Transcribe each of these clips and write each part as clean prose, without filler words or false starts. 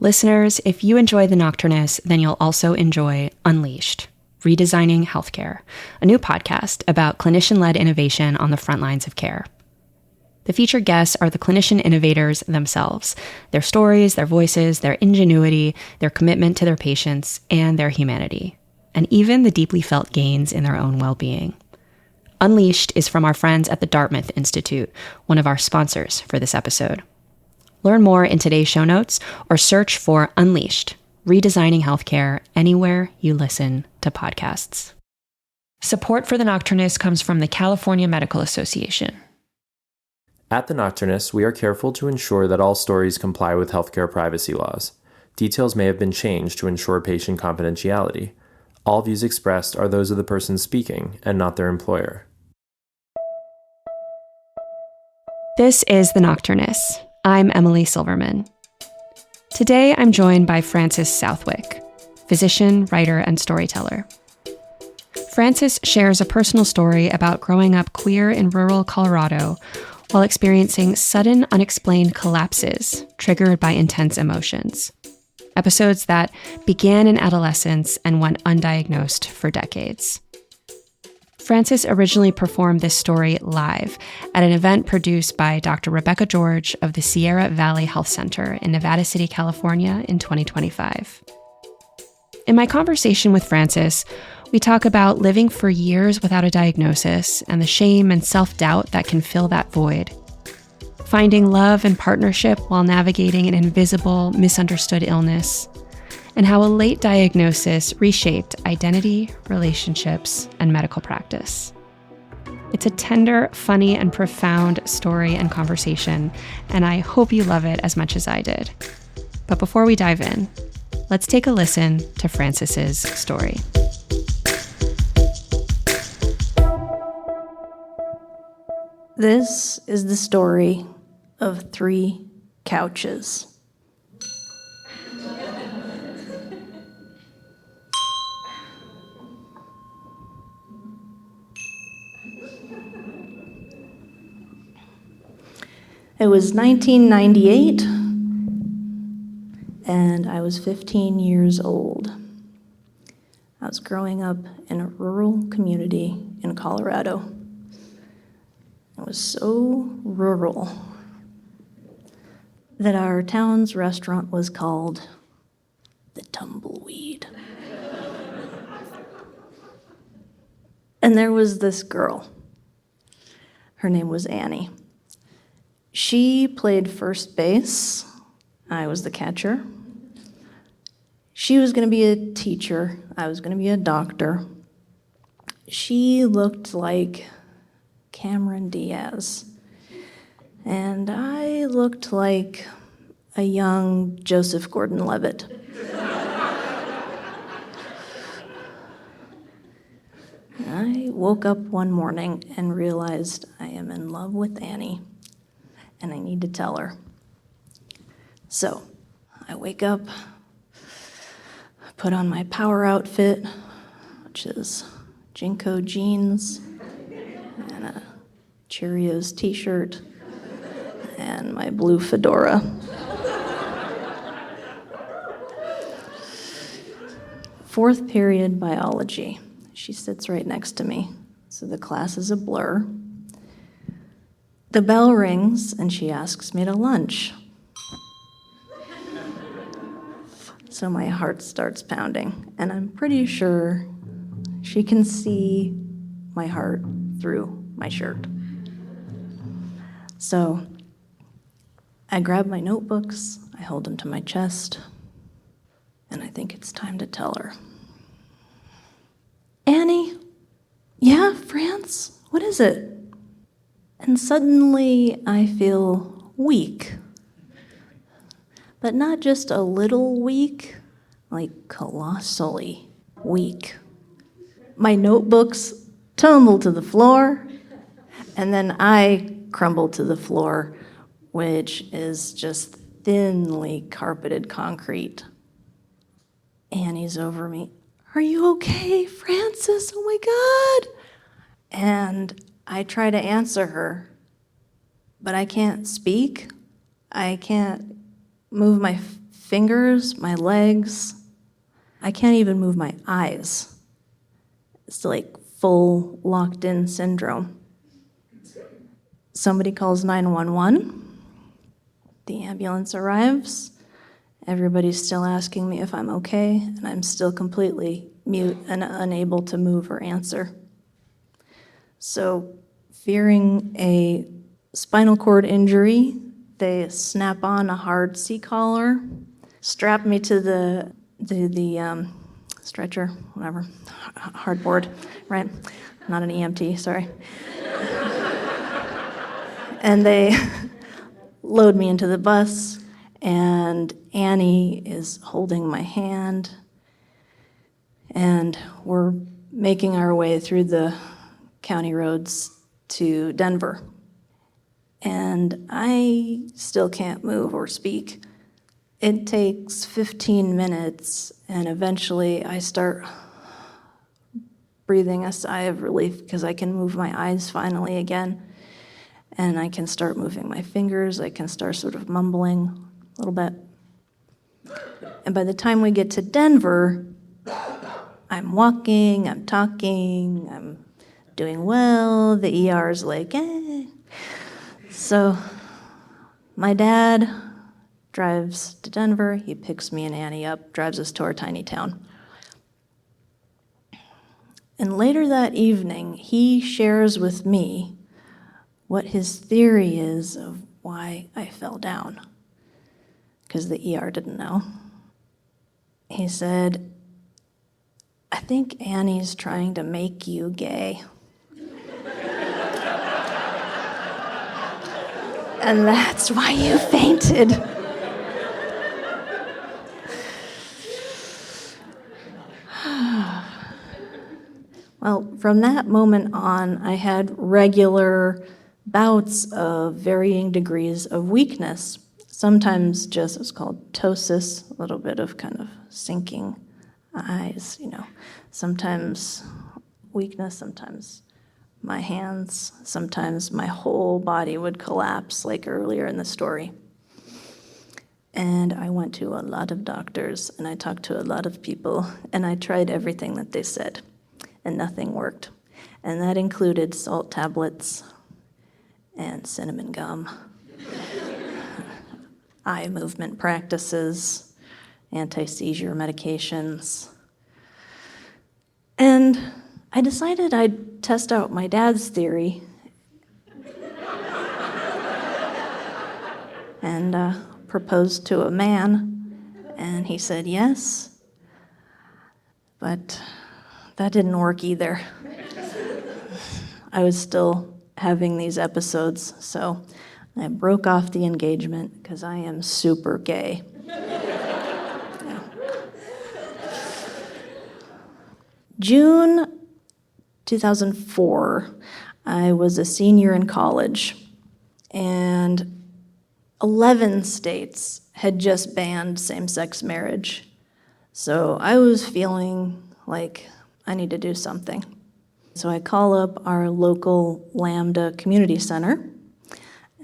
Listeners, if you enjoy The Nocturnist, then you'll also enjoy Unleashed, Redesigning Healthcare, a new podcast about clinician-led innovation on the front lines of care. The featured guests are the clinician innovators themselves, their stories, their voices, their ingenuity, their commitment to their patients, and their humanity, and even the deeply felt gains in their own well-being. Unleashed is from our friends at the Dartmouth Institute, one of our sponsors for this episode. Learn more in today's show notes or search for Unleashed, Redesigning Healthcare anywhere you listen to podcasts. Support for The Nocturnist comes from the California Medical Association. At The Nocturnist, we are careful to ensure that all stories comply with healthcare privacy laws. Details may have been changed to ensure patient confidentiality. All views expressed are those of the person speaking and not their employer. This is The Nocturnist. I'm Emily Silverman. Today, I'm joined by Francis Southwick, physician, writer, and storyteller. Francis shares a personal story about growing up queer in rural Colorado while experiencing sudden, unexplained collapses triggered by intense emotions. Episodes that began in adolescence and went undiagnosed for decades. Francis originally performed this story live at an event produced by Dr. Rebecca George of the Sierra Valley Health Center in Nevada City, California in 2025. In my conversation with Francis, we talk about living for years without a diagnosis and the shame and self-doubt that can fill that void. Finding love and partnership while navigating an invisible, misunderstood illness, and how a late diagnosis reshaped identity, relationships, and medical practice. It's a tender, funny, and profound story and conversation, and I hope you love it as much as I did. But before we dive in, let's take a listen to Francis's story. This is the story of 3 couches. It was 1998, and I was 15 years old. I was growing up in a rural community in Colorado. It was so rural that our town's restaurant was called the Tumbleweed. And there was this girl. Her name was Annie. She played first base. I was the catcher. She was going to be a teacher. I was going to be a doctor. She looked like Cameron Diaz. And I looked like a young Joseph Gordon-Levitt. I woke up one morning and realized I am in love with Annie, and I need to tell her. So I wake up, put on my power outfit, which is Jinko jeans and a Cheerios t-shirt and my blue fedora. Fourth period biology. She sits right next to me, so the class is a blur. The bell rings, and she asks me to lunch. So my heart starts pounding, and I'm pretty sure she can see my heart through my shirt. So I grab my notebooks, I hold them to my chest, and I think it's time to tell her. Annie? Yeah, France? What is it? And suddenly I feel weak. But not just a little weak, like colossally weak. My notebooks tumble to the floor, and then I crumble to the floor, which is just thinly carpeted concrete. Annie's over me. Are you okay, Francis? Oh my God. And I try to answer her, but I can't speak. I can't move my fingers, my legs. I can't even move my eyes. It's like full locked-in syndrome. Somebody calls 911. The ambulance arrives. Everybody's still asking me if I'm okay, and I'm still completely mute and unable to move or answer. So, fearing a spinal cord injury, they snap on a hard C-collar, strap me to the stretcher, whatever, hardboard, right? Not an EMT, sorry. And they load me into the bus, and Annie is holding my hand, and we're making our way through the county roads to Denver. And I still can't move or speak. It takes 15 minutes, and eventually I start breathing a sigh of relief because I can move my eyes finally again, and I can start moving my fingers. I can start sort of mumbling a little bit. And by the time we get to Denver, I'm walking, I'm talking, I'm doing well. The ER's like, eh. So my dad drives to Denver. He picks me and Annie up, drives us to our tiny town. And later that evening, he shares with me what his theory is of why I fell down, because the ER didn't know. He said, I think Annie's trying to make you gay. And that's why you fainted. Well, from that moment on, I had regular bouts of varying degrees of weakness. Sometimes just, it's called ptosis, a little bit of kind of sinking eyes, Sometimes weakness, sometimes my hands, sometimes my whole body would collapse, like earlier in the story. And I went to a lot of doctors, and I talked to a lot of people, and I tried everything that they said, and nothing worked. And that included salt tablets and cinnamon gum, eye movement practices, anti-seizure medications. And I decided I'd test out my dad's theory and proposed to a man, and he said yes, but that didn't work either. I was still having these episodes, so I broke off the engagement because I am super gay. Yeah. June 2004, I was a senior in college, and 11 states had just banned same-sex marriage. So I was feeling like I need to do something. So I call up our local Lambda Community Center,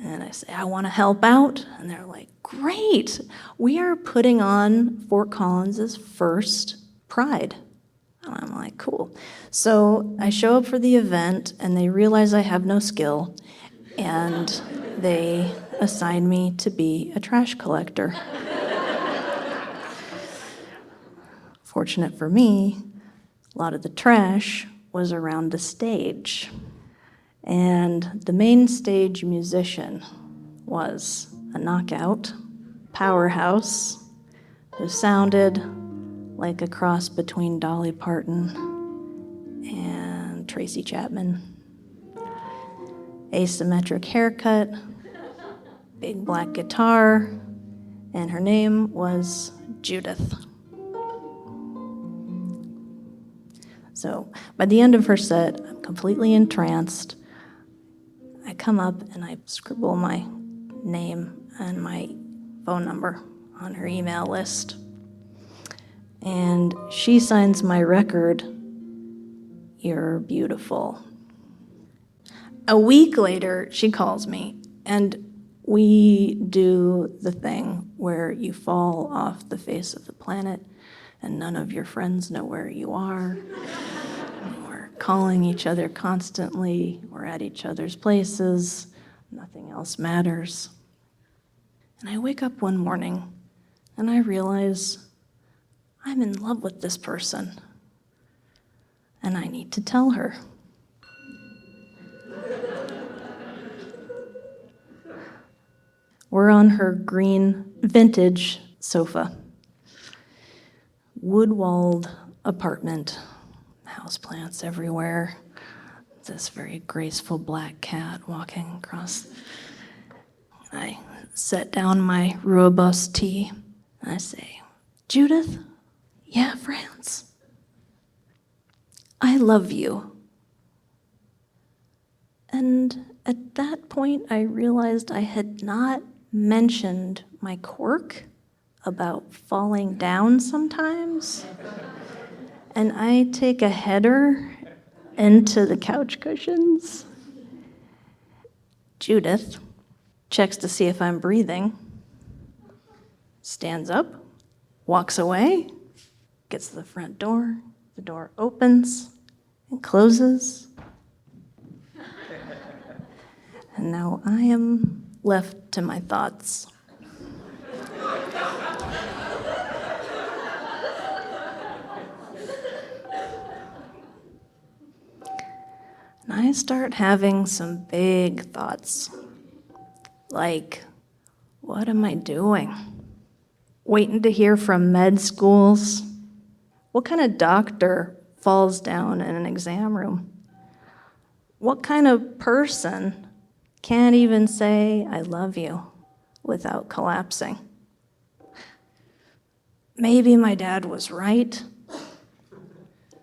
and I say, I want to help out. And they're like, great, we are putting on Fort Collins' first Pride. And I'm like, cool. So I show up for the event, and they realize I have no skill, and they assign me to be a trash collector. Fortunate for me, a lot of the trash was around the stage. And the main stage musician was a knockout powerhouse who sounded like a cross between Dolly Parton and Tracy Chapman. Asymmetric haircut, big black guitar, and her name was Judith. So by the end of her set, I'm completely entranced. I come up and I scribble my name and my phone number on her email list. And she signs my record, "You're beautiful." A week later, she calls me, and We do the thing where you fall off the face of the planet and none of your friends know where you are. We're calling each other constantly. We're at each other's places. Nothing else matters. And I wake up one morning and I realize I'm in love with this person. And I need to tell her. We're on her green vintage sofa. Wood-walled apartment, houseplants everywhere. This very graceful black cat walking across. I set down my rooibos tea. And I say, Judith? Yeah, France? I love you. And at that point, I realized I had not mentioned my quirk about falling down sometimes. And I take a header into the couch cushions. Judith checks to see if I'm breathing, stands up, walks away, gets to the front door. The door opens and closes. And now I am left to my thoughts. And I start having some big thoughts. Like, what am I doing? Waiting to hear from med schools? What kind of doctor falls down in an exam room? What kind of person can't even say, I love you, without collapsing? Maybe my dad was right.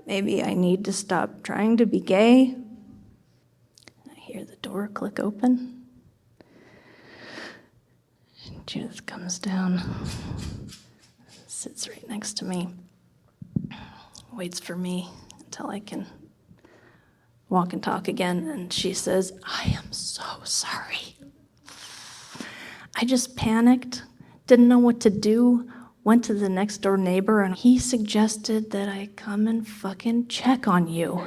Maybe I need to stop trying to be gay. I hear the door click open. Judith comes down, sits right next to me, waits for me until I can walk and talk again, and she says, I am so sorry. I just panicked, didn't know what to do, went to the next door neighbor, and he suggested that I come and fucking check on you.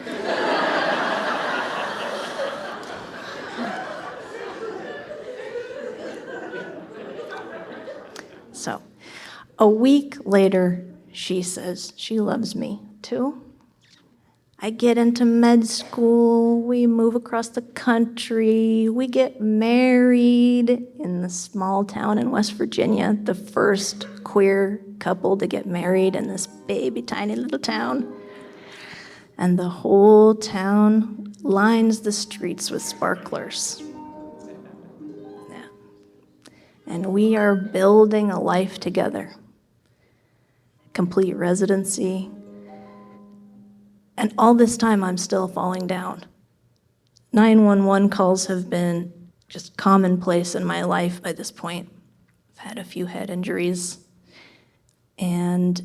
So, a week later, she says she loves me too. I get into med school, we move across the country, we get married in the small town in West Virginia, the first queer couple to get married in this baby tiny little town. And the whole town lines the streets with sparklers. Yeah. And we are building a life together. Complete residency. And all this time, I'm still falling down. 911 calls have been just commonplace in my life by this point. I've had a few head injuries, and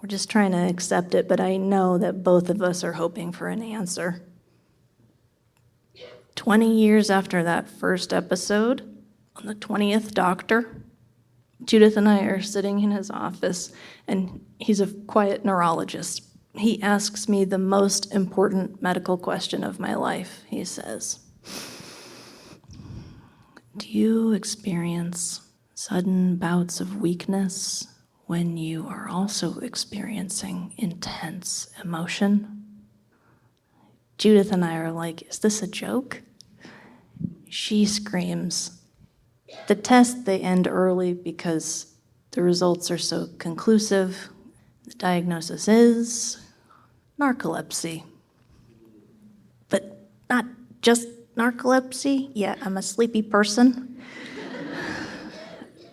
we're just trying to accept it, but I know that both of us are hoping for an answer. 20 years after that first episode, on the 20th doctor, Judith and I are sitting in his office, and he's a quiet neurologist. He asks me the most important medical question of my life. He says, do you experience sudden bouts of weakness when you are also experiencing intense emotion? Judith and I are like, is this a joke? She screams. The tests, they end early because the results are so conclusive. The diagnosis is narcolepsy. But not just narcolepsy. Yeah, I'm a sleepy person.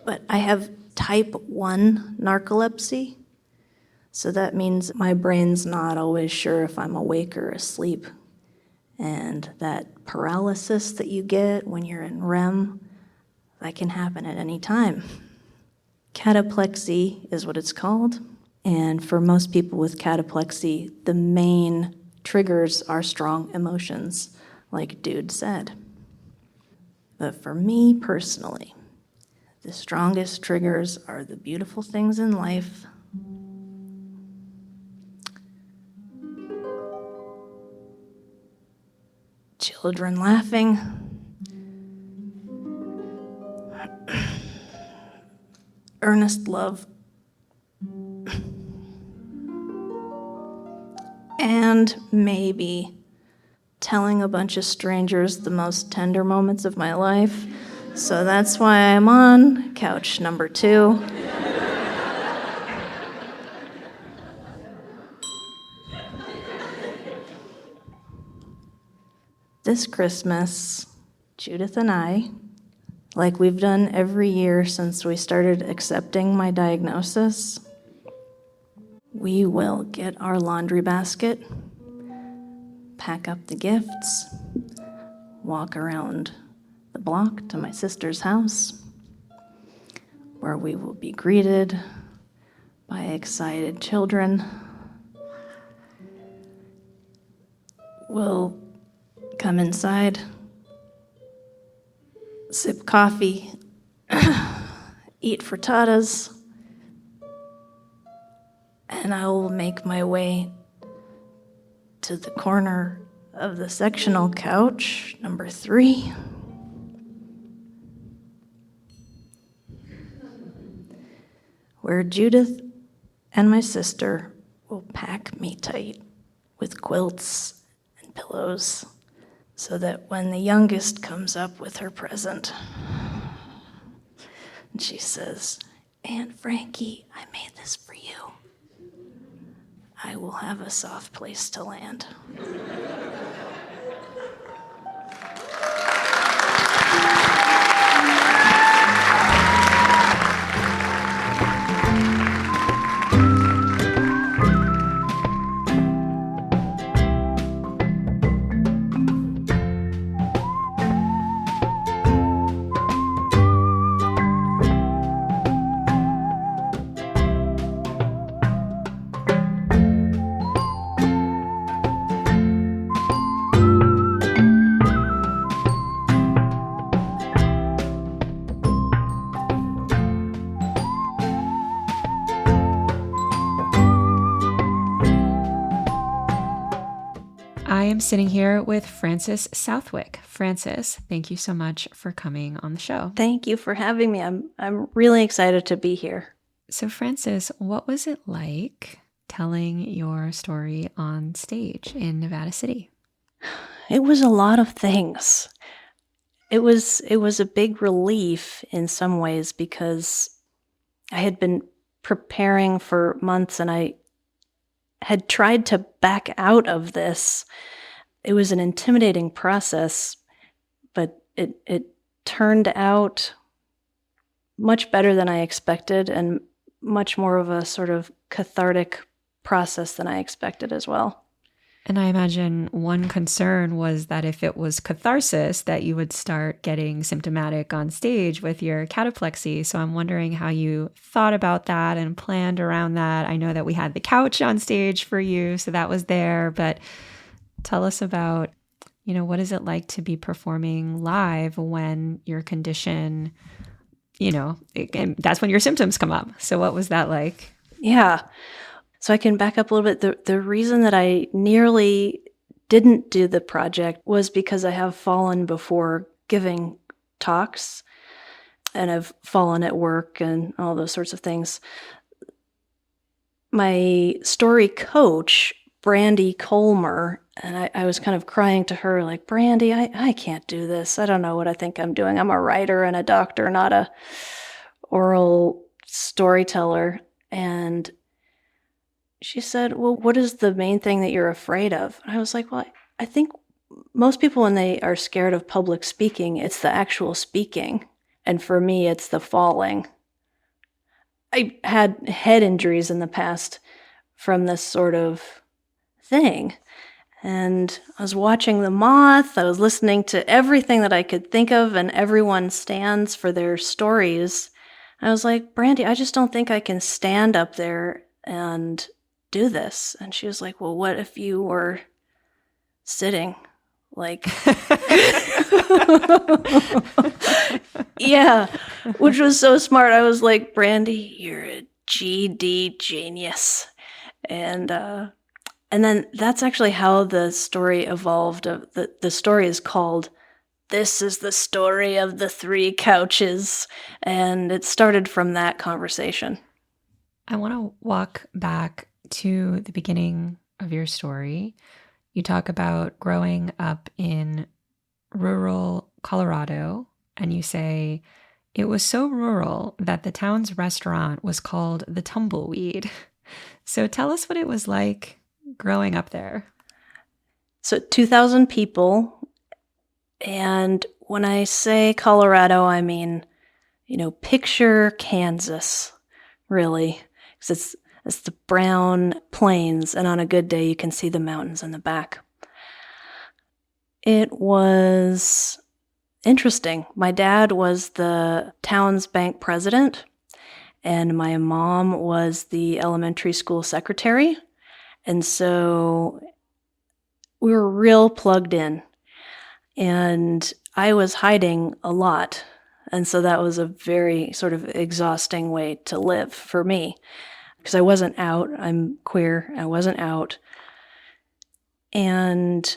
But I have type 1 narcolepsy. So that means my brain's not always sure if I'm awake or asleep. And that paralysis that you get when you're in REM, that can happen at any time. Cataplexy is what it's called. And for most people with cataplexy, the main triggers are strong emotions, like Dude said. But for me personally, The strongest triggers are the beautiful things in life. Children laughing. Earnest love. And maybe telling a bunch of strangers the most tender moments of my life. So that's why I'm on couch number 2. This Christmas, Judith and I, like we've done every year since we started accepting my diagnosis, we will get our laundry basket, pack up the gifts, walk around the block to my sister's house, where we will be greeted by excited children. We'll come inside, sip coffee, eat frittatas, and I will make my way to the corner of the sectional couch, number 3. Where Judith and my sister will pack me tight with quilts and pillows so that when the youngest comes up with her present, and she says, "Aunt Frankie, I made this for you," I will have a soft place to land. I am sitting here with Francis Southwick. Francis, thank you so much for coming on the show. Thank you for having me. I'm really excited to be here. So Francis, what was it like telling your story on stage in Nevada City? It was a lot of things. It was a big relief in some ways because I had been preparing for months and I had tried to back out of this. It was an intimidating process, but it turned out much better than I expected and much more of a sort of cathartic process than I expected as well. And I imagine one concern was that if it was catharsis, that you would start getting symptomatic on stage with your cataplexy. So I'm wondering how you thought about that and planned around that. I know that we had the couch on stage for you, so that was there. But tell us about, what is it like to be performing live when your condition, and that's when your symptoms come up. So what was that like? Yeah. So I can back up a little bit. The reason that I nearly didn't do the project was because I have fallen before giving talks and I've fallen at work and all those sorts of things. My story coach, Brandy Colmer, and I was kind of crying to her like, "Brandy, I can't do this. I don't know what I think I'm doing. I'm a writer and a doctor, not a oral storyteller." And she said, "Well, what is the main thing that you're afraid of?" And I was like, "Well, I think most people, when they are scared of public speaking, it's the actual speaking. And for me, it's the falling. I had head injuries in the past from this sort of thing. And I was watching The Moth. I was listening to everything that I could think of, and everyone stands for their stories. I was like, "Brandy, I just don't think I can stand up there and do this." And she was like, "Well, what if you were sitting Like, yeah, which was so smart. I was like, Brandy, you're a GD genius. And then that's actually how the story evolved. The story is called "This is the Story of the Three Couches," and it started from that conversation. I want to walk back to the beginning of your story. You talk about growing up in rural Colorado, and you say, it was so rural that the town's restaurant was called the Tumbleweed. So tell us what it was like growing up there. So 2,000 people. And when I say Colorado, I mean, picture Kansas, really. Because it's the brown plains, and on a good day, you can see the mountains in the back. It was interesting. My dad was the town's bank president, and my mom was the elementary school secretary. And so we were real plugged in. And I was hiding a lot. And so that was a very sort of exhausting way to live for me. Because I wasn't out. I'm queer. I wasn't out. And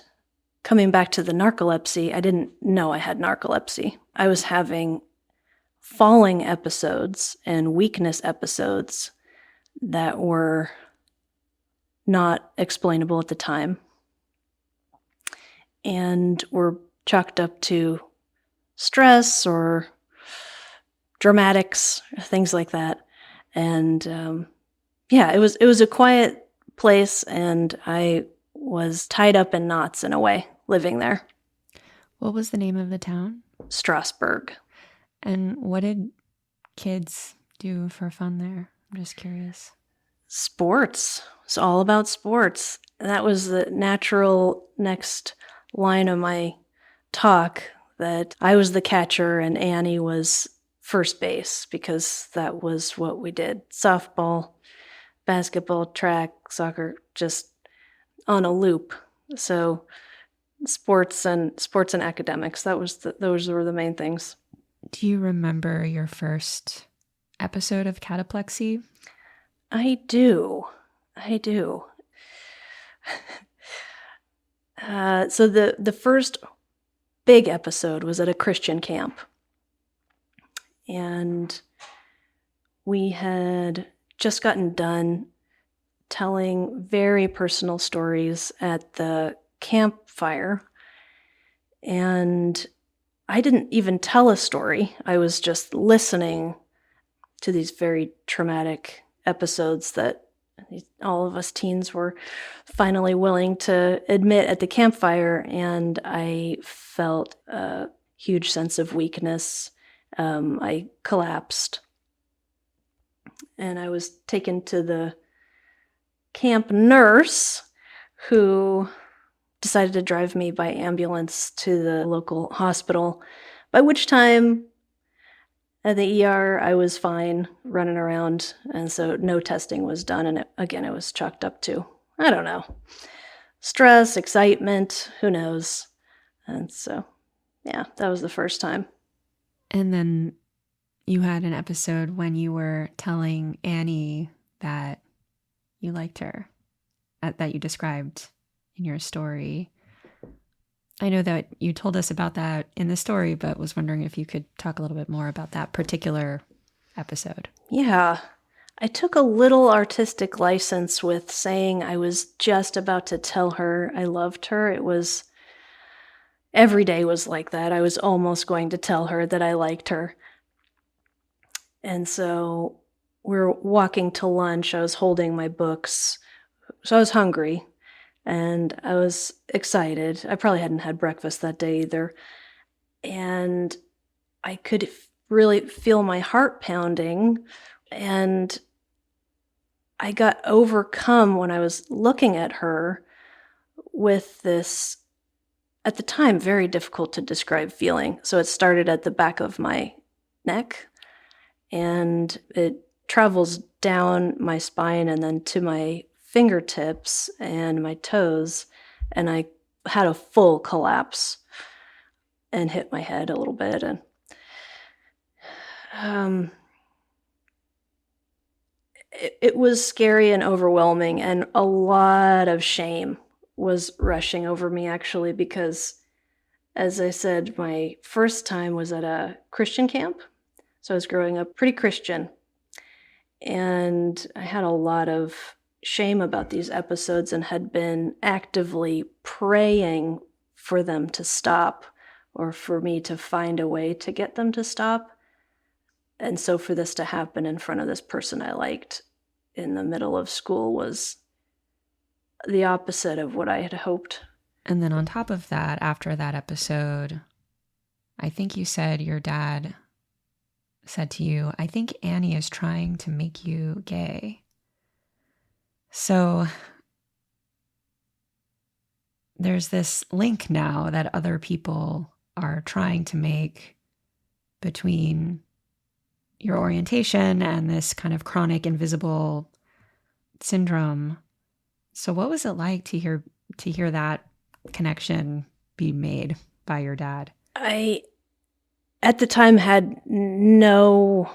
coming back to the narcolepsy, I didn't know I had narcolepsy. I was having falling episodes and weakness episodes that were not explainable at the time and were chalked up to stress or dramatics, things like that. And it was a quiet place, and I was tied up in knots in a way, living there. What was the name of the town? Strasburg. And what did kids do for fun there? I'm just curious. Sports. It's all about sports. That was the natural next line of my talk, that I was the catcher and Annie was first base, because that was what we did. Softball, basketball, track, soccer, just on a loop. So sports and academics, those were the main things. Do you remember your first episode of cataplexy? I do. So the first big episode was at a Christian camp. And we had just gotten done telling very personal stories at the campfire. And I didn't even tell a story. I was just listening to these very traumatic episodes that all of us teens were finally willing to admit at the campfire. And I felt a huge sense of weakness. I collapsed. And I was taken to the camp nurse, who decided to drive me by ambulance to the local hospital, by which time at the ER I was fine, running around, and so no testing was done, and it was chalked up to, I don't know, stress, excitement, who knows. And so, yeah, that was the first time. And then you had an episode when you were telling Annie that you liked her, that you described in your story. I know that you told us about that in the story, but was wondering if you could talk a little bit more about that particular episode. Yeah. I took a little artistic license with saying I was just about to tell her I loved her. Every day was like that. I was almost going to tell her that I liked her. And so we were walking to lunch. I was holding my books. So I was hungry and I was excited. I probably hadn't had breakfast that day either. And I could really feel my heart pounding. And I got overcome when I was looking at her with this, at the time, very difficult to describe feeling. So it started at the back of my neck, and it travels down my spine and then to my fingertips and my toes, and I had a full collapse and hit my head a little bit. And it was scary and overwhelming, and a lot of shame was rushing over me, actually, because, as I said, my first time was at a Christian camp. So I was growing up pretty Christian, and I had a lot of shame about these episodes and had been actively praying for them to stop, or for me to find a way to get them to stop. And so for this to happen in front of this person I liked in the middle of school was the opposite of what I had hoped. And then on top of that, after that episode, I think you said your dad said to you, I think Annie is trying to make you gay. So there's this link now that other people are trying to make between your orientation and this kind of chronic invisible syndrome. So what was it like to hear that connection be made by your dad? I, at the time, had no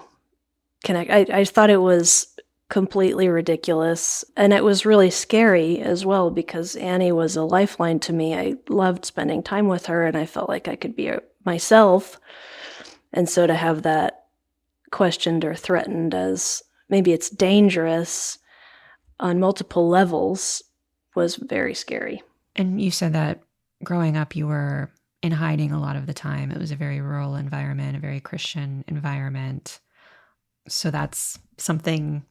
connect. I thought it was completely ridiculous, and it was really scary as well, because Annie was a lifeline to me. I loved spending time with her, and I felt like I could be myself. And so to have that questioned or threatened as maybe it's dangerous on multiple levels was very scary. And you said that growing up you were in hiding a lot of the time. It was a very rural environment, a very Christian environment. So that's something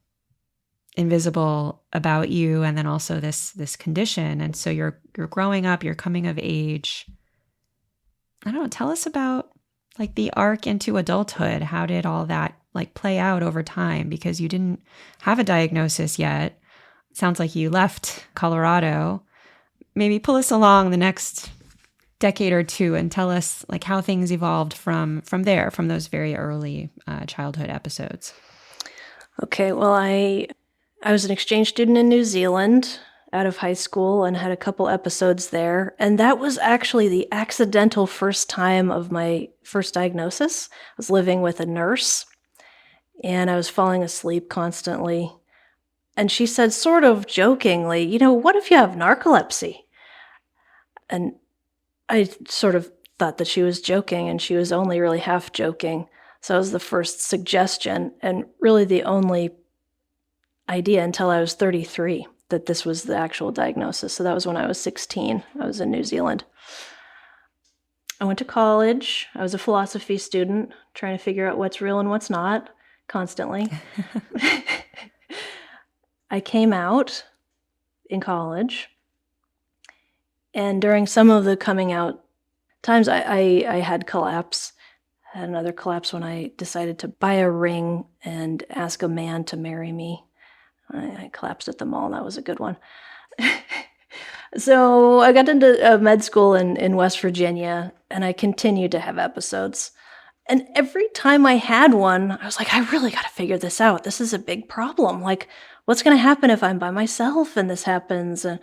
invisible about you, and then also this condition. And so you're growing up, you're coming of age. I don't know, tell us about like the arc into adulthood. How did all that like play out over time? Because you didn't have a diagnosis yet. It sounds like you left Colorado. Maybe pull us along the next decade or two and tell us like how things evolved from there, from those very early childhood episodes. Okay, well, I was an exchange student in New Zealand out of high school and had a couple episodes there. And that was actually the accidental first time of my first diagnosis. I was living with a nurse, and I was falling asleep constantly. And she said, sort of jokingly, what if you have narcolepsy? And I sort of thought that she was joking, and she was only really half joking. So that was the first suggestion, and really the only idea until I was 33 that this was the actual diagnosis. So that was when I was 16. I was in New Zealand. I went to college. I was a philosophy student, trying to figure out what's real and what's not constantly. I came out in college, and during some of the coming out times, I had collapse. I had another collapse when I decided to buy a ring and ask a man to marry me. I collapsed at the mall. That was a good one. So I got into med school in West Virginia, and I continued to have episodes. And every time I had one, I was like, I really got to figure this out. This is a big problem. Like, what's going to happen if I'm by myself and this happens? And,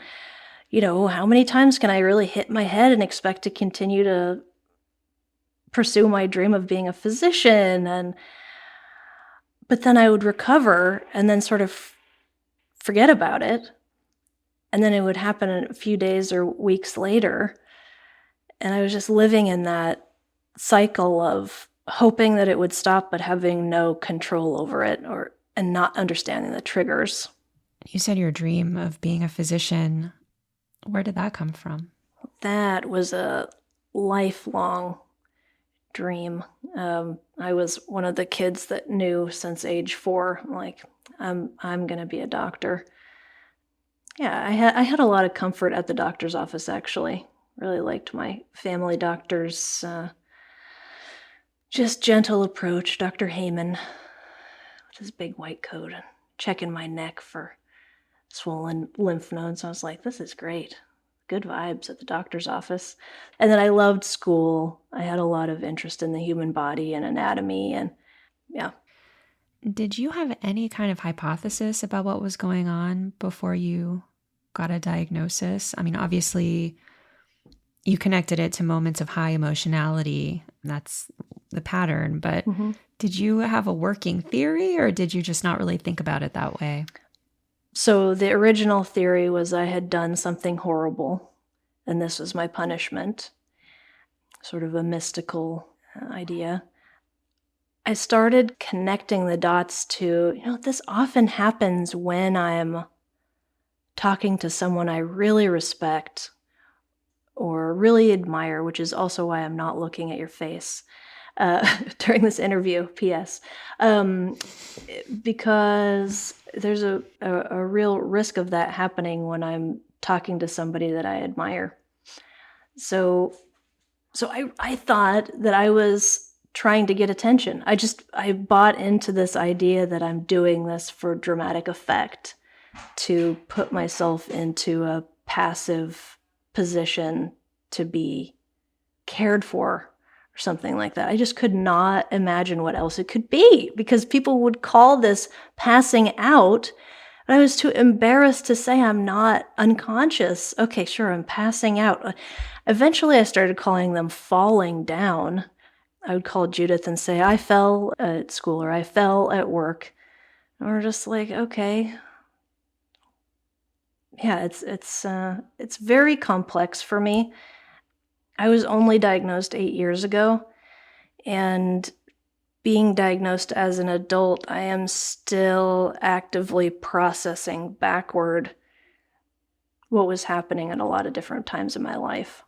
how many times can I really hit my head and expect to continue to pursue my dream of being a physician? But then I would recover and then sort of forget about it. And then it would happen a few days or weeks later. And I was just living in that cycle of hoping that it would stop, but having no control over it and not understanding the triggers. You said your dream of being a physician. Where did that come from? That was a lifelong dream. I was one of the kids that knew since age 4, like, I'm going to be a doctor. Yeah, I had a lot of comfort at the doctor's office, actually. Really liked my family doctor's just gentle approach. Dr. Heyman, with his big white coat, and checking my neck for swollen lymph nodes. I was like, this is great. Good vibes at the doctor's office. And then I loved school. I had a lot of interest in the human body and anatomy, and yeah. Did you have any kind of hypothesis about what was going on before you got a diagnosis? I mean, obviously, you connected it to moments of high emotionality. That's the pattern. But did you have a working theory, or did you just not really think about it that way? So the original theory was I had done something horrible, and this was my punishment, sort of a mystical idea. I started connecting the dots to, this often happens when I'm talking to someone I really respect or really admire, which is also why I'm not looking at your face during this interview, P.S. Because there's a real risk of that happening when I'm talking to somebody that I admire. So I thought that I was trying to get attention. I bought into this idea that I'm doing this for dramatic effect, to put myself into a passive position to be cared for or something like that. I just could not imagine what else it could be, because people would call this passing out, but I was too embarrassed to say I'm not unconscious. Okay, sure, I'm passing out. Eventually I started calling them falling down. I would call Judith and say, I fell at school, or I fell at work. And we're just like, okay. Yeah, it's very complex for me. I was only diagnosed 8 years ago, and being diagnosed as an adult, I am still actively processing backward what was happening at a lot of different times in my life.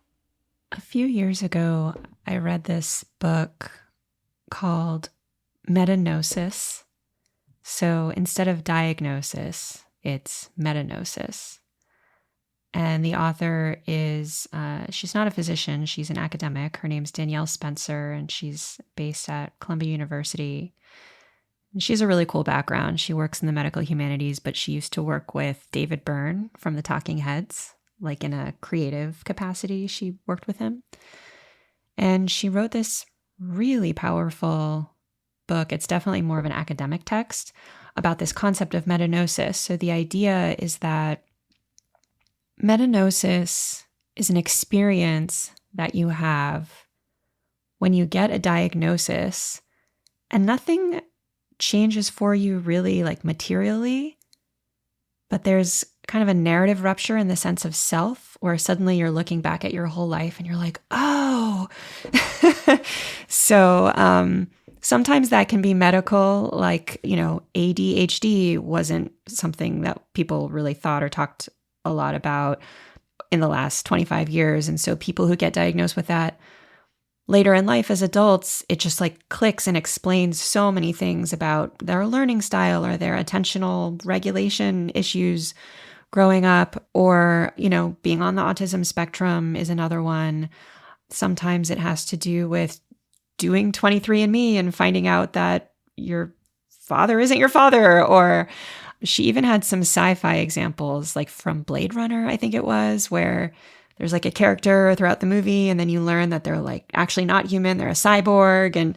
A few years ago, I read this book called Metanosis. So instead of diagnosis, it's metanosis. And the author is, she's not a physician, she's an academic. Her name's Danielle Spencer, and she's based at Columbia University. And she has a really cool background. She works in the medical humanities, but she used to work with David Byrne from the Talking Heads, like in a creative capacity. She worked with him. And she wrote this really powerful book. It's definitely more of an academic text about this concept of metanosis. So the idea is that metanosis is an experience that you have when you get a diagnosis and nothing changes for you really, like materially, but there's kind of a narrative rupture in the sense of self, where suddenly you're looking back at your whole life and you're like, oh. So sometimes that can be medical, like, ADHD wasn't something that people really thought or talked a lot about in the last 25 years. And so people who get diagnosed with that later in life as adults, it just like clicks and explains so many things about their learning style or their attentional regulation issues growing up, or, being on the autism spectrum is another one. Sometimes it has to do with doing 23andMe and finding out that your father isn't your father, or she even had some sci-fi examples, like from Blade Runner, I think it was, where there's like a character throughout the movie and then you learn that they're like actually not human, they're a cyborg. And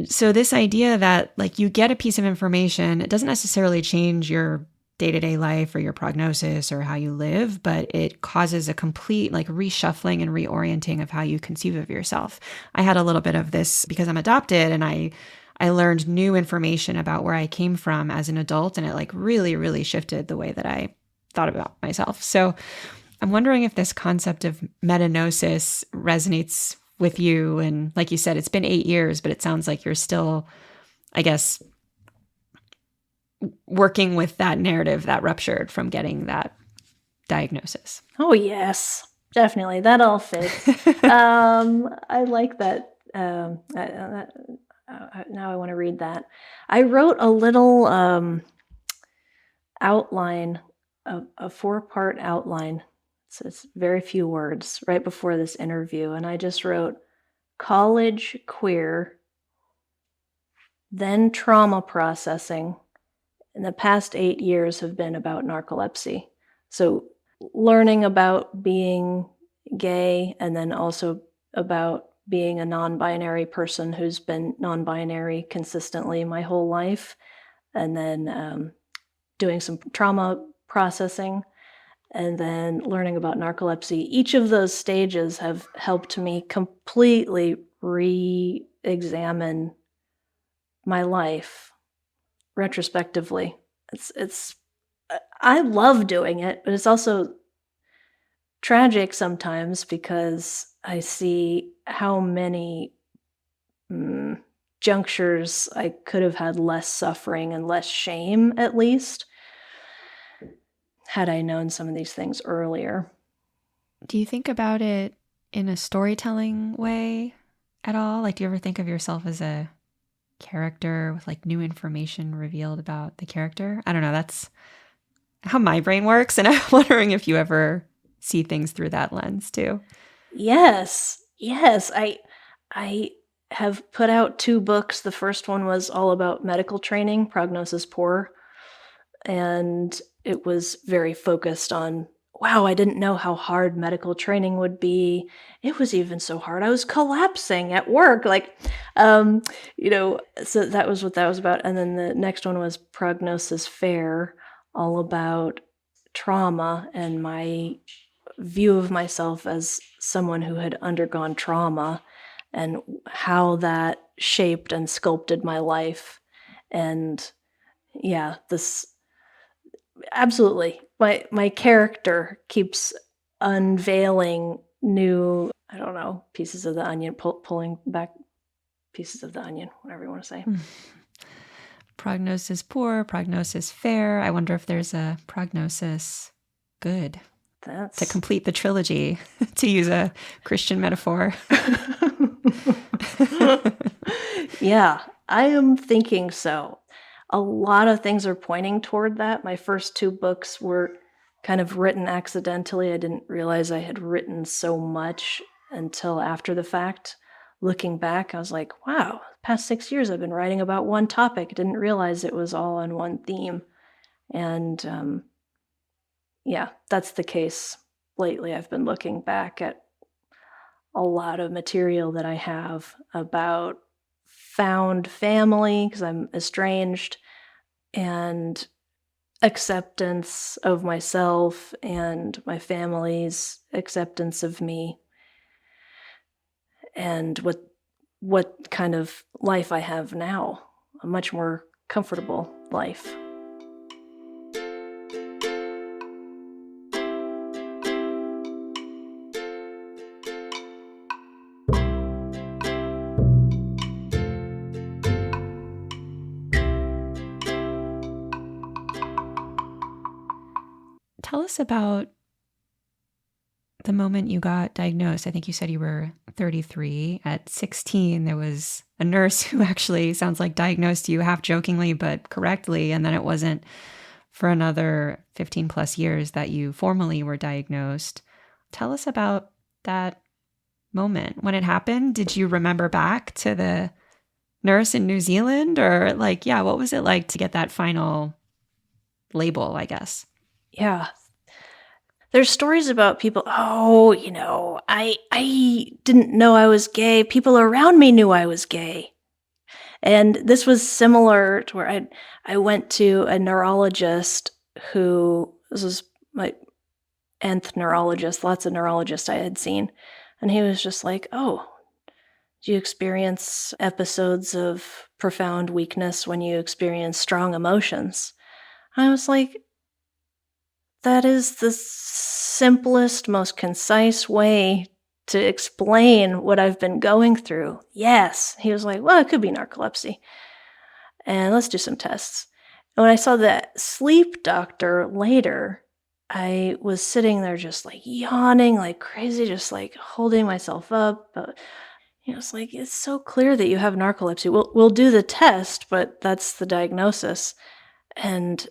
so this idea that like you get a piece of information, it doesn't necessarily change your day-to-day life or your prognosis or how you live, but it causes a complete like reshuffling and reorienting of how you conceive of yourself. I had a little bit of this because I'm adopted, and I learned new information about where I came from as an adult, and it like really, really shifted the way that I thought about myself. So I'm wondering if this concept of metanosis resonates with you. And like you said, it's been 8 years, but it sounds like you're still, I guess, working with that narrative that ruptured from getting that diagnosis. Oh, yes, definitely. That all fits. I like that. Now I want to read that. I wrote a little outline, a 4-part outline. It's very few words right before this interview. And I just wrote college queer, then trauma processing. And the past 8 years have been about narcolepsy. So learning about being gay, and then also about being a non-binary person who's been non-binary consistently my whole life, and then doing some trauma processing, and then learning about narcolepsy. Each of those stages have helped me completely re-examine my life retrospectively. I love doing it, but it's also tragic sometimes because I see how many junctures I could have had less suffering and less shame, at least, had I known some of these things earlier. Do you think about it in a storytelling way at all? Like, do you ever think of yourself as a character with like new information revealed about the character? I don't know. That's how my brain works. And I'm wondering if you ever see things through that lens too. Yes. I have put out 2 books. The first one was all about medical training, Prognosis Poor. And it was very focused on, wow, I didn't know how hard medical training would be. It was even so hard. I was collapsing at work. So that was what that was about. And then the next one was Prognosis Fair, all about trauma and my view of myself as someone who had undergone trauma and how that shaped and sculpted my life. And yeah, this absolutely. My character keeps unveiling new, I don't know, pieces of the onion, pulling back pieces of the onion, whatever you want to say. Prognosis poor, prognosis fair. I wonder if there's a prognosis good. To complete the trilogy, to use a Christian metaphor. Yeah, I am thinking so. A lot of things are pointing toward that. My first 2 books were kind of written accidentally. I didn't realize I had written so much until after the fact. Looking back, I was like, wow, the past 6 years I've been writing about one topic. I didn't realize it was all on one theme. And yeah, that's the case. Lately, I've been looking back at a lot of material that I have about found family, because I'm estranged, and acceptance of myself and my family's acceptance of me, and what kind of life I have now, a much more comfortable life. Tell us about the moment you got diagnosed. I think you said you were 33. At 16, there was a nurse who actually sounds like diagnosed you half jokingly, but correctly. And then it wasn't for another 15 plus years that you formally were diagnosed. Tell us about that moment. When it happened, did you remember back to the nurse in New Zealand? Or what was it like to get that final label, I guess? Yeah. There's stories about people, I didn't know I was gay. People around me knew I was gay. And this was similar to where I went to a neurologist this was my nth neurologist, lots of neurologists I had seen. And he was just like, oh, do you experience episodes of profound weakness when you experience strong emotions? I was like, that is the simplest, most concise way to explain what I've been going through. Yes. He was like, well, it could be narcolepsy. And let's do some tests. And when I saw the sleep doctor later, I was sitting there just like yawning like crazy, just like holding myself up. It's like, it's so clear that you have narcolepsy. We'll do the test, but that's the diagnosis. And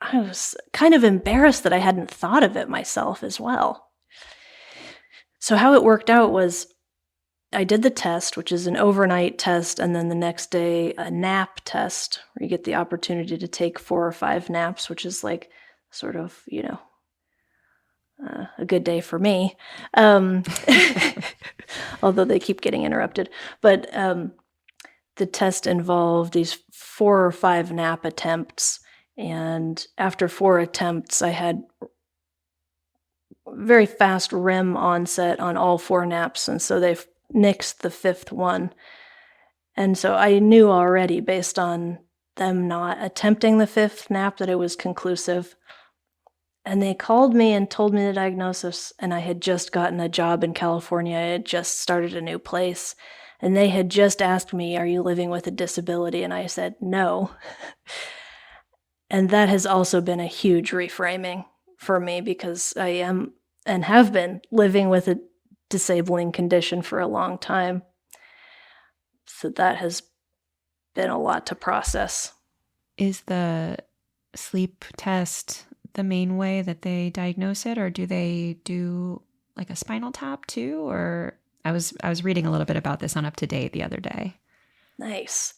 I was kind of embarrassed that I hadn't thought of it myself as well. So how it worked out was I did the test, which is an overnight test, and then the next day a nap test, where you get the opportunity to take 4 or 5 naps, which is like sort of, a good day for me, although they keep getting interrupted. But the test involved these 4 or 5 nap attempts. And after 4 attempts, I had very fast REM onset on all 4 naps, and so they've nixed the 5th one. And so I knew already, based on them not attempting the 5th nap, that it was conclusive. And they called me and told me the diagnosis, and I had just gotten a job in California. I had just started a new place, and they had just asked me, "Are you living with a disability?" And I said, "No." And that has also been a huge reframing for me, because I am and have been living with a disabling condition for a long time. So that has been a lot to process. Is the sleep test the main way that they diagnose it, or do they do like a spinal tap too? Or I was reading a little bit about this on Up to Date the other day. Nice.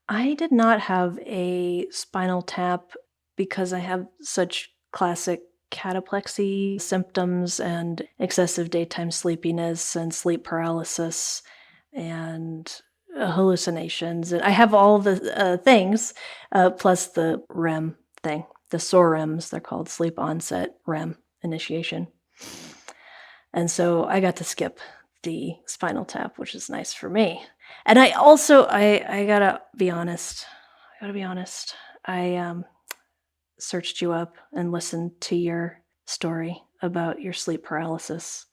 I did not have a spinal tap because I have such classic cataplexy symptoms and excessive daytime sleepiness and sleep paralysis and hallucinations. And I have all the things, plus the REM thing, the SOREMs, they're called, sleep onset REM initiation. And so I got to skip the spinal tap, which is nice for me. And I also, I gotta be honest. I searched you up and listened to your story about your sleep paralysis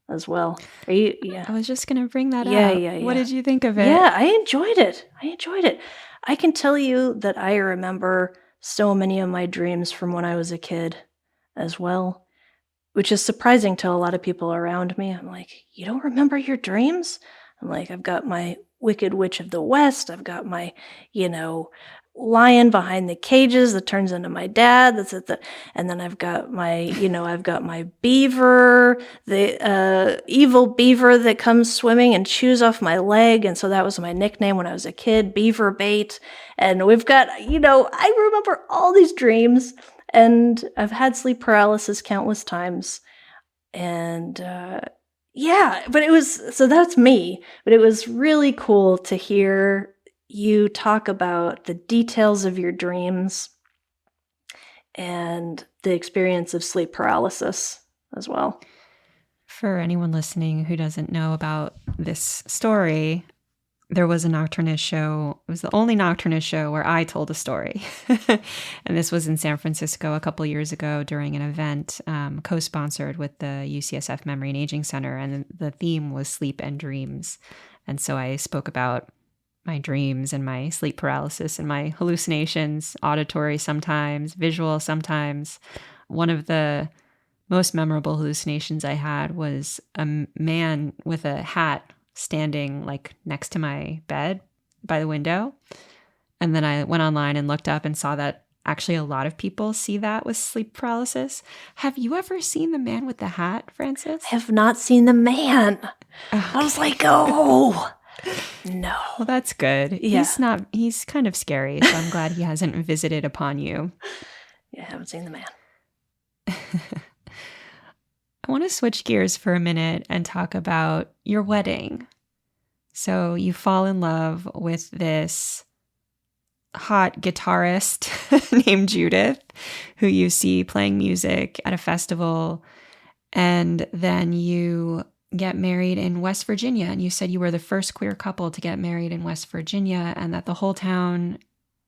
as well. Yeah. I was just going to bring that up. Yeah. What did you think of it? Yeah, I enjoyed it. I can tell you that I remember so many of my dreams from when I was a kid as well, which is surprising to a lot of people around me. I'm like, "You don't remember your dreams?" I'm like, "I've got my Wicked Witch of the West. I've got my, lion behind the cages that turns into my dad. And then I've got my beaver, the evil beaver that comes swimming and chews off my leg. And so that was my nickname when I was a kid, Beaver Bait. And we've got, I remember all these dreams, and I've had sleep paralysis countless times. And, so that's me. But it was really cool to hear you talk about the details of your dreams and the experience of sleep paralysis as well. For anyone listening who doesn't know about this story, there was a Nocturnist show. It was the only Nocturnist show where I told a story. And this was in San Francisco a couple years ago during an event co-sponsored with the UCSF Memory and Aging Center. And the theme was sleep and dreams. And so I spoke about my dreams and my sleep paralysis and my hallucinations, auditory sometimes, visual sometimes. One of the most memorable hallucinations I had was a man with a hat standing like next to my bed by the window. And then I went online and looked up and saw that actually a lot of people see that with sleep paralysis. Have you ever seen the man with the hat, Francis? I have not seen the man. Okay. I was like, oh, no. Well, that's good. Yeah. He's kind of scary, so I'm glad he hasn't visited upon you. Yeah, I haven't seen the man. I want to switch gears for a minute and talk about your wedding. So you fall in love with this hot guitarist named Judith, who you see playing music at a festival, and then you get married in West Virginia. And you said you were the first queer couple to get married in West Virginia, and that the whole town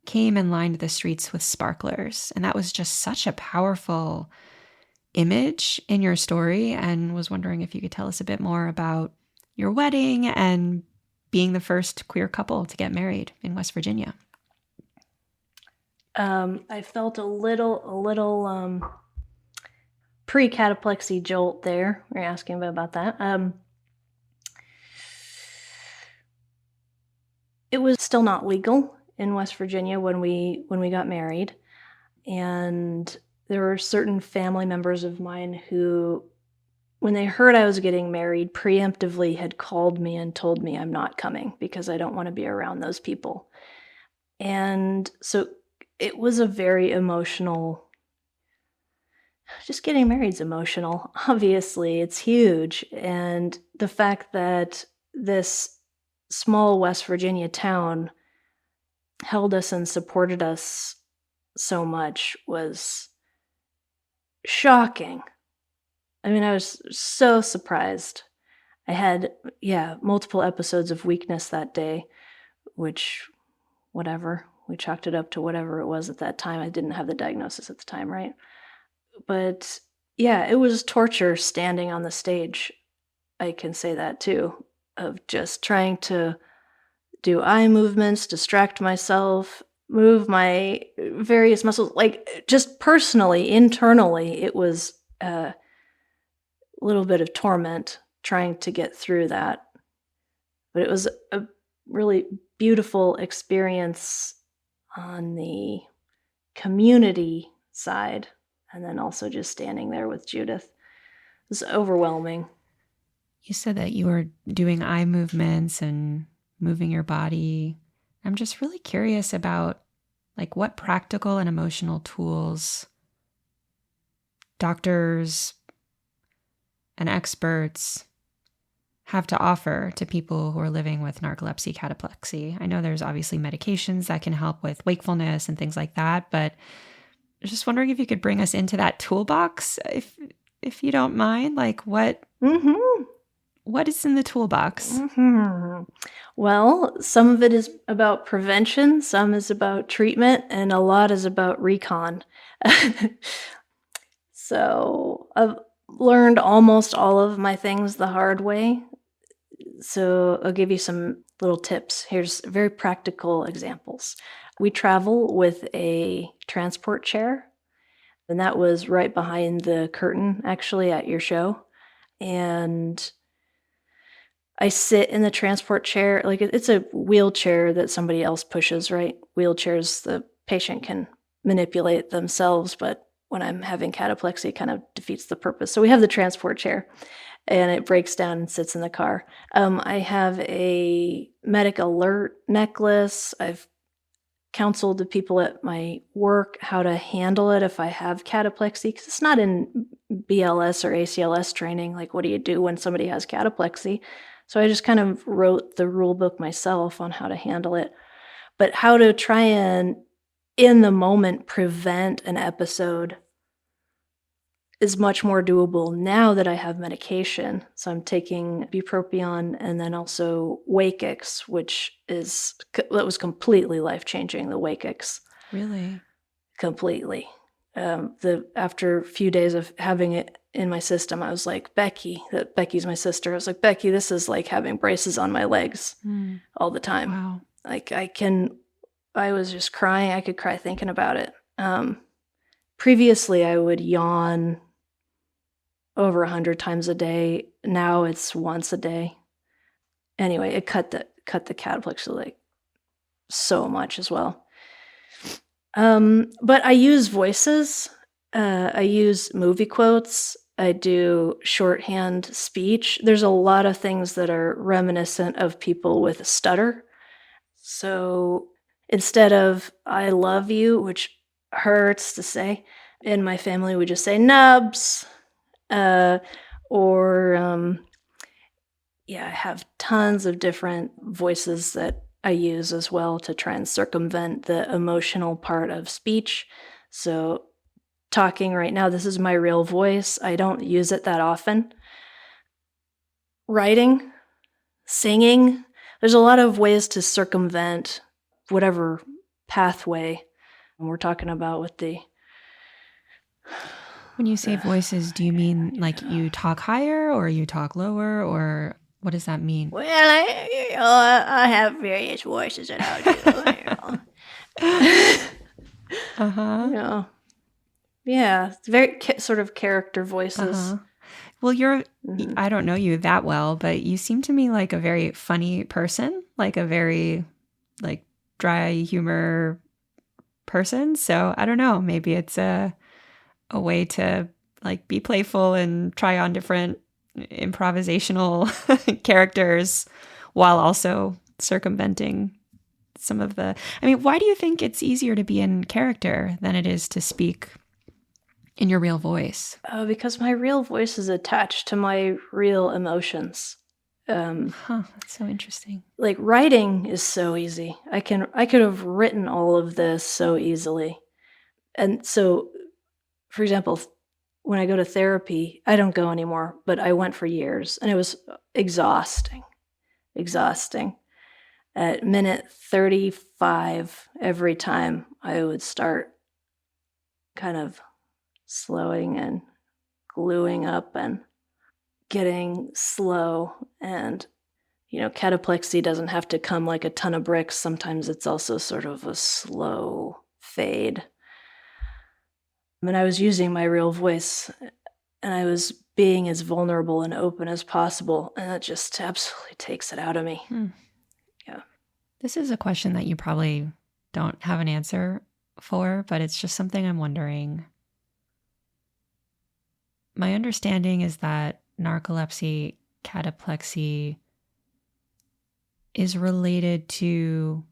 came and lined the streets with sparklers. And that was just such a powerful image in your story, and was wondering if you could tell us a bit more about your wedding and being the first queer couple to get married in West Virginia. I felt a little pre-cataplexy jolt there. You're asking about that. It was still not legal in West Virginia when we got married, and there were certain family members of mine who, when they heard I was getting married, preemptively had called me and told me I'm not coming because I don't want to be around those people. And so it was a very emotional, just getting married is emotional. Obviously, it's huge. And the fact that this small West Virginia town held us and supported us so much was shocking. I mean, I was so surprised. I had, multiple episodes of weakness that day, which, whatever, we chalked it up to whatever it was at that time. I didn't have the diagnosis at the time, right? But yeah, it was torture standing on the stage. I can say that too, of just trying to do eye movements, distract myself, move my various muscles. Like, just personally, internally, it was a little bit of torment trying to get through that. But it was a really beautiful experience on the community side, and then also just standing there with Judith. It was overwhelming. You said that you were doing eye movements and moving your body. I'm just really curious about like what practical and emotional tools doctors and experts have to offer to people who are living with narcolepsy, cataplexy. I know there's obviously medications that can help with wakefulness and things like that, but I was just wondering if you could bring us into that toolbox, if you don't mind. Like what is in the toolbox? Well, some of it is about prevention, some is about treatment, and a lot is about recon. So I've learned almost all of my things the hard way. So I'll give you some little tips. Here's very practical examples. We travel with a transport chair, and that was right behind the curtain, actually, at your show. And I sit in the transport chair, like it's a wheelchair that somebody else pushes, right? Wheelchairs the patient can manipulate themselves, but when I'm having cataplexy, it kind of defeats the purpose. So we have the transport chair, and it breaks down and sits in the car. I have a medic alert necklace. I've counseled the people at my work how to handle it if I have cataplexy, because it's not in BLS or ACLS training. Like, what do you do when somebody has cataplexy? So I just kind of wrote the rule book myself on how to handle it, but how to try and, in the moment, prevent an episode is much more doable now that I have medication. So I'm taking bupropion and then also Wakix, that was completely life-changing, the Wakix. Really? Completely. After a few days of having it in my system, I was like, Becky's my sister. I was like, Becky, this is like having braces on my legs all the time. Wow. Like I was just crying. I could cry thinking about it. Previously, I would yawn over 100 times a day. Now it's once a day. Anyway, it cut the cataplexy like so much as well. But I use voices. I use movie quotes. I do shorthand speech. There's a lot of things that are reminiscent of people with a stutter. So instead of "I love you," which hurts to say, in my family we just say "nubs." I have tons of different voices that I use as well to try and circumvent the emotional part of speech. So talking right now, this is my real voice. I don't use it that often. Writing, singing, there's a lot of ways to circumvent whatever pathway we're talking about with the... When you say voices, do you mean like you talk higher or you talk lower, or what does that mean? Well, I have various voices that I'll do. Yeah, it's very sort of character voices. Well, I don't know you that well, but you seem to me like a very funny person, like a very like dry humor person. So I don't know, maybe it's a way to like be playful and try on different improvisational characters while also circumventing some of the... I mean, why do you think it's easier to be in character than it is to speak in your real voice? Because my real voice is attached to my real emotions. That's so interesting. Like, writing is so easy. I could have written all of this so easily. And so, for example, when I go to therapy, I don't go anymore, but I went for years, and it was exhausting. At minute 35, every time I would start kind of slowing and gluing up and getting slow. And, cataplexy doesn't have to come like a ton of bricks. Sometimes it's also sort of a slow fade. I was using my real voice, and I was being as vulnerable and open as possible, and it just absolutely takes it out of me. Yeah. This is a question that you probably don't have an answer for, but it's just something I'm wondering. My understanding is that narcolepsy, cataplexy is related to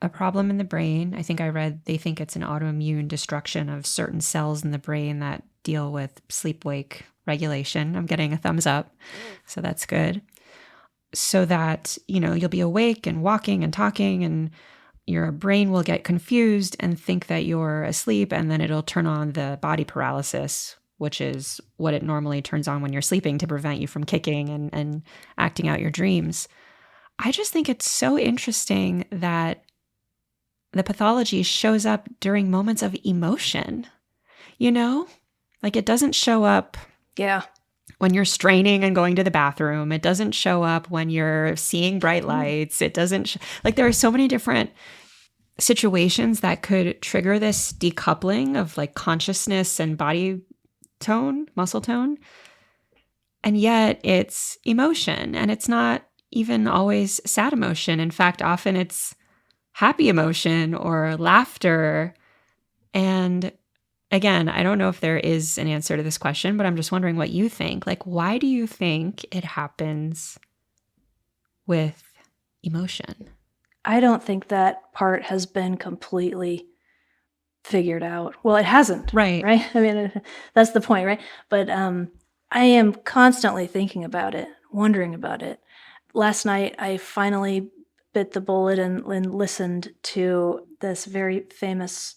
a problem in the brain. I think I read they think it's an autoimmune destruction of certain cells in the brain that deal with sleep-wake regulation. I'm getting a thumbs up, so that's good. So that, you'll be awake and walking and talking, and your brain will get confused and think that you're asleep, and then it'll turn on the body paralysis, which is what it normally turns on when you're sleeping to prevent you from kicking and acting out your dreams. I just think it's so interesting that the pathology shows up during moments of emotion, Like it doesn't show up when you're straining and going to the bathroom. It doesn't show up when you're seeing bright lights. It doesn't, there are so many different situations that could trigger this decoupling of like consciousness and body tone, muscle tone. And yet it's emotion, and it's not even always sad emotion. In fact, often it's happy emotion or laughter. And again, I don't know if there is an answer to this question, but I'm just wondering what you think. Like, why do you think it happens with emotion? I don't think that part has been completely figured out. Well, it hasn't. Right. That's the point, right? But I am constantly thinking about it, wondering about it. Last night, I finally bit the bullet and listened to this very famous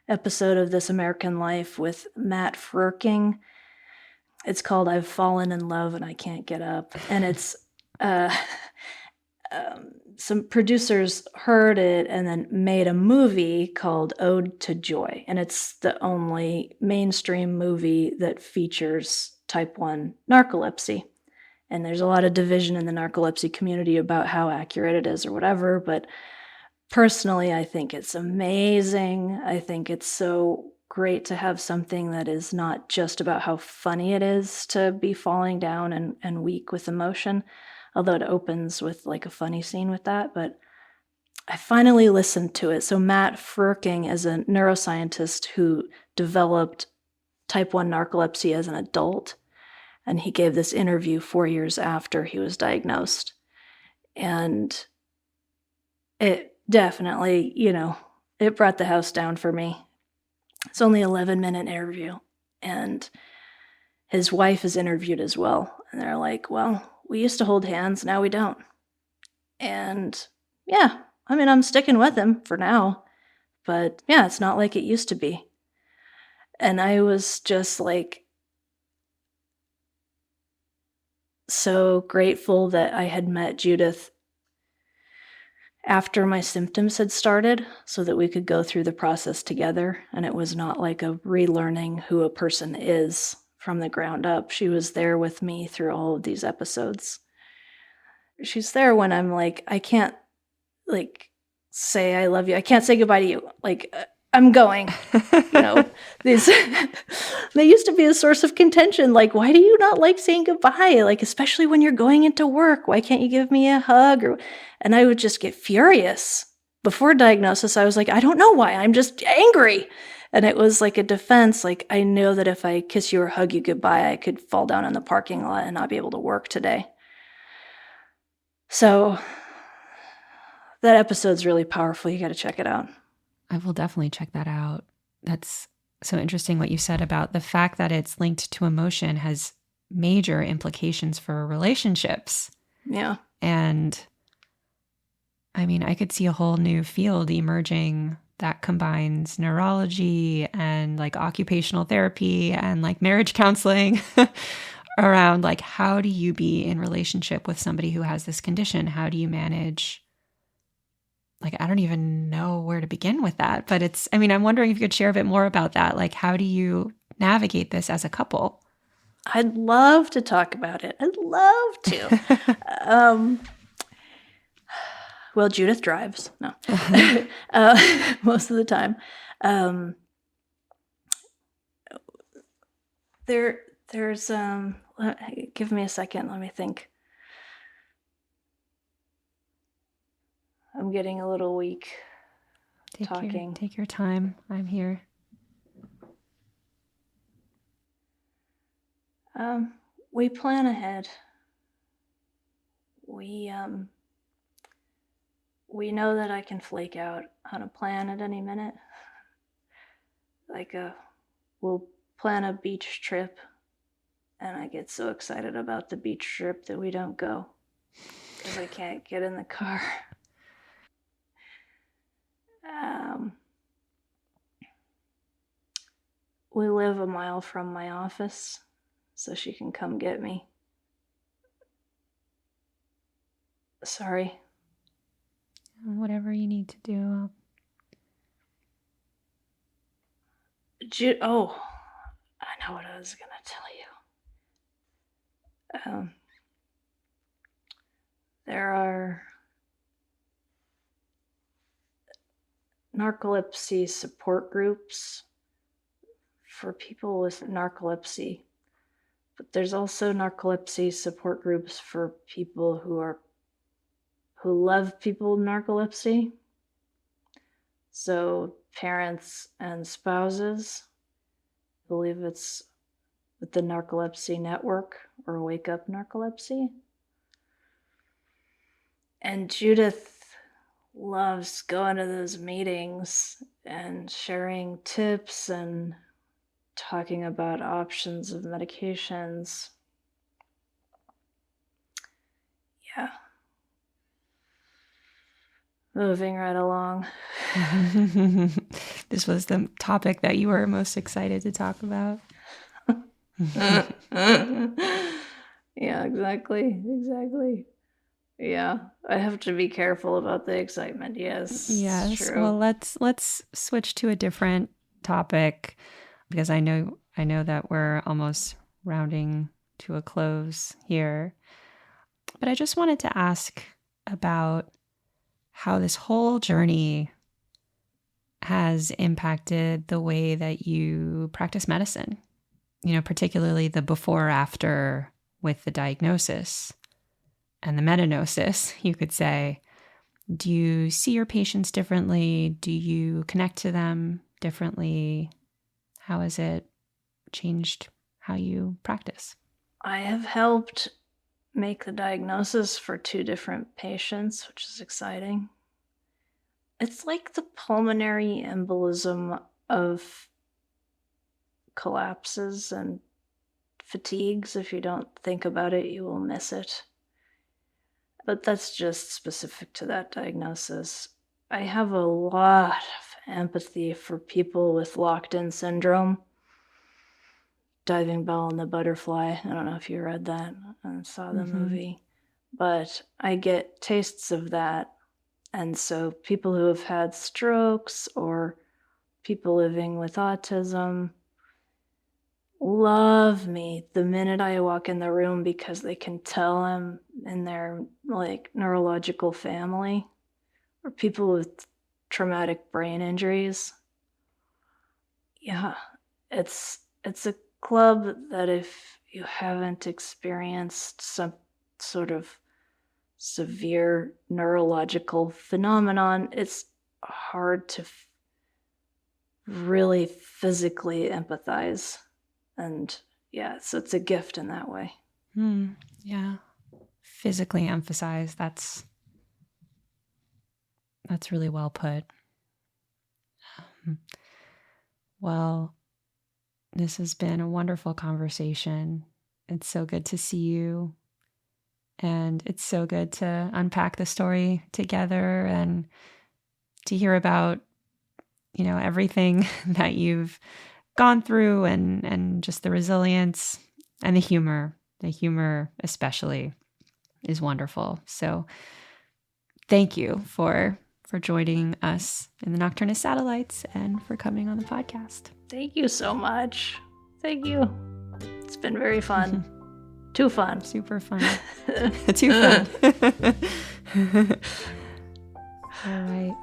episode of This American Life with Matt Frerking. It's called I've Fallen in Love and I Can't Get Up. And it's some producers heard it and then made a movie called Ode to Joy. And it's the only mainstream movie that features type 1 narcolepsy. And there's a lot of division in the narcolepsy community about how accurate it is or whatever. But personally, I think it's amazing. I think it's so great to have something that is not just about how funny it is to be falling down and weak with emotion, although it opens with like a funny scene with that. But I finally listened to it. So Matt Frerking is a neuroscientist who developed type 1 narcolepsy as an adult. And he gave this interview 4 years after he was diagnosed. And it definitely, it brought the house down for me. It's only an 11-minute interview. And his wife is interviewed as well. And they're like, well, we used to hold hands, now we don't. And yeah, I'm sticking with him for now. But yeah, it's not like it used to be. And I was just like, so grateful that I had met Judith after my symptoms had started so that we could go through the process together. And it was not like a relearning who a person is from the ground up. She was there with me through all of these episodes. She's there when I'm like, I can't say I love you. I can't say goodbye to you. I'm going, these, they used to be a source of contention. Like, why do you not like saying goodbye? Like, especially when you're going into work, why can't you give me a hug? And I would just get furious. Before diagnosis, I was like, I don't know why, I'm just angry. And it was like a defense. Like, I know that if I kiss you or hug you goodbye, I could fall down in the parking lot and not be able to work today. So that episode's really powerful. You got to check it out. I will definitely check that out. That's so interesting what you said about the fact that it's linked to emotion has major implications for relationships. Yeah. And I could see a whole new field emerging that combines neurology and like occupational therapy and like marriage counseling around like, how do you be in relationship with somebody who has this condition? How do you manage? Like, I don't even know where to begin with that, but I'm wondering if you could share a bit more about that. Like, how do you navigate this as a couple? I'd love to talk about it. I'd love to. Well, Judith drives. No. Most of the time. There's give me a second, let me think. I'm getting a little weak talking. Take your time. I'm here. We plan ahead. We know that I can flake out on a plan at any minute. We'll plan a beach trip, and I get so excited about the beach trip that we don't go because I can't get in the car. We live a mile from my office, so she can come get me. Sorry. Whatever you need to do. Oh, I know what I was going to tell you. There are narcolepsy support groups for people with narcolepsy, but there's also narcolepsy support groups for people who love people with narcolepsy. So parents and spouses. I believe it's with the Narcolepsy Network or Wake Up Narcolepsy. And Judith loves going to those meetings and sharing tips and talking about options of medications. Yeah. Moving right along. This was the topic that you were most excited to talk about. Yeah, exactly. Yeah, I have to be careful about the excitement. Yes. True. Well, let's switch to a different topic because I know that we're almost rounding to a close here. But I just wanted to ask about how this whole journey has impacted the way that you practice medicine, particularly the before or after with the diagnosis and the metanosis, you could say. Do you see your patients differently? Do you connect to them differently? How has it changed how you practice? I have helped make the diagnosis for 2 different patients, which is exciting. It's like the pulmonary embolism of collapses and fatigues. If you don't think about it, you will miss it. But that's just specific to that diagnosis. I have a lot of empathy for people with locked-in syndrome. Diving Bell and the Butterfly. I don't know if you read that and saw the movie, but I get tastes of that. And so people who have had strokes or people living with autism love me the minute I walk in the room because they can tell I'm in their neurological family, or people with traumatic brain injuries. Yeah, it's a club that if you haven't experienced some sort of severe neurological phenomenon, it's hard to really physically empathize. And yeah, so it's a gift in that way. Yeah. Physically emphasize. That's really well put. Well, this has been a wonderful conversation. It's so good to see you. And it's so good to unpack the story together and to hear about everything that you've gone through and just the resilience and the humor. The humor especially is wonderful. So thank you for joining us in the Nocturnus Satellites and for coming on the podcast. Thank you so much. Thank you. It's been very fun. Too fun. Super fun. Too fun. All right.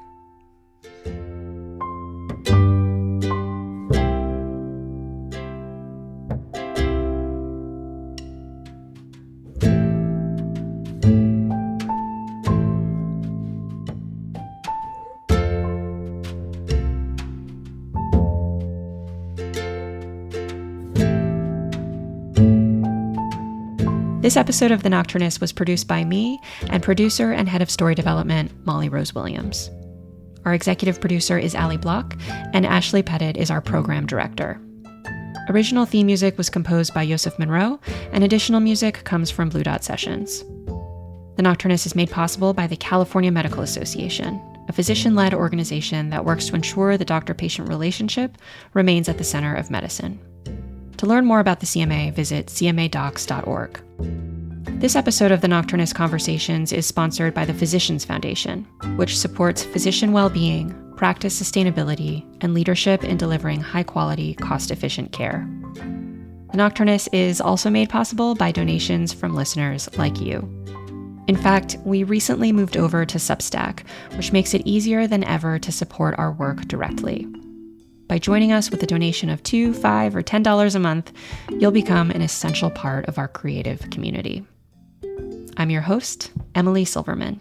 This episode of The Nocturnus was produced by me and producer and head of story development, Molly Rose Williams. Our executive producer is Allie Block, and Ashley Pettit is our program director. Original theme music was composed by Yosef Monroe, and additional music comes from Blue Dot Sessions. The Nocturnus is made possible by the California Medical Association, a physician-led organization that works to ensure the doctor-patient relationship remains at the center of medicine. To learn more about the CMA, visit cmadocs.org. This episode of the Nocturnus Conversations is sponsored by the Physicians Foundation, which supports physician well-being, practice sustainability, and leadership in delivering high-quality, cost-efficient care. The Nocturnus is also made possible by donations from listeners like you. In fact, we recently moved over to Substack, which makes it easier than ever to support our work directly. By joining us with a donation of $2, $5, or $10 a month, you'll become an essential part of our creative community. I'm your host, Emily Silverman.